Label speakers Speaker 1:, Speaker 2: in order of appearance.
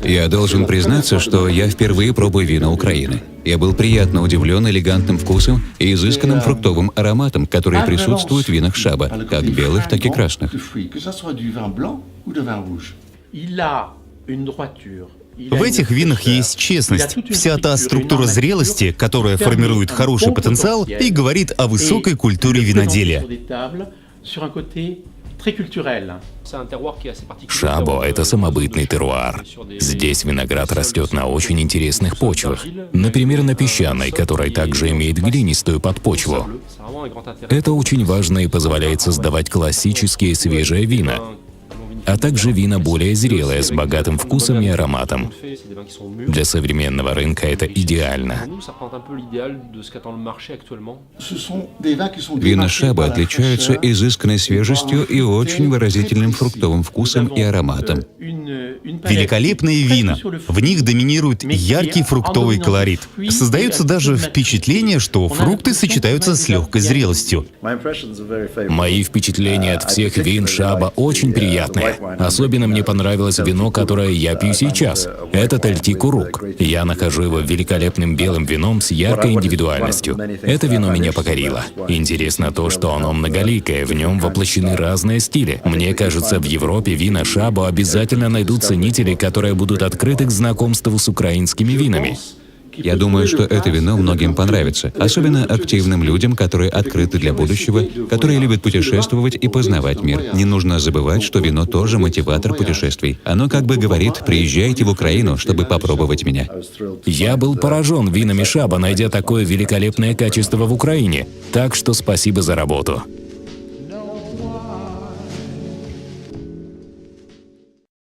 Speaker 1: Я должен признаться, что я впервые пробую вина Украины. Я был приятно удивлен элегантным вкусом и изысканным фруктовым ароматом, который присутствует в винах Шаба, как белых, так и красных.
Speaker 2: В этих винах есть честность, вся та структура зрелости, которая формирует хороший потенциал и говорит о высокой культуре виноделия.
Speaker 3: Шабо — это самобытный теруар. Здесь виноград растет на очень интересных почвах. Например, на песчаной, которая также имеет глинистую подпочву. Это очень важно и позволяет создавать классические свежие вина, а также вина более зрелые, с богатым вкусом и ароматом. Для современного рынка это идеально.
Speaker 1: Вина Шаба отличаются изысканной свежестью и очень выразительным фруктовым вкусом и ароматом.
Speaker 2: Великолепные вина. В них доминирует яркий фруктовый колорит. Создается даже впечатление, что фрукты сочетаются с легкой зрелостью.
Speaker 3: Мои впечатления от всех вин Шаба очень приятные. Особенно мне понравилось вино, которое я пью сейчас. Это Тальтикурук. Я нахожу его великолепным белым вином с яркой индивидуальностью. Это вино меня покорило. Интересно то, что оно многоликое, в нем воплощены разные стили. Мне кажется, в Европе вина Шаба обязательно найдут ценители, которые будут открыты к знакомству с украинскими винами.
Speaker 1: Я думаю, что это вино многим понравится, особенно активным людям, которые открыты для будущего, которые любят путешествовать и познавать мир. Не нужно забывать, что вино тоже мотиватор путешествий. Оно как бы говорит: приезжайте в Украину, чтобы попробовать меня.
Speaker 3: Я был поражен винами Шаба, найдя такое великолепное качество в Украине. Так что спасибо за работу.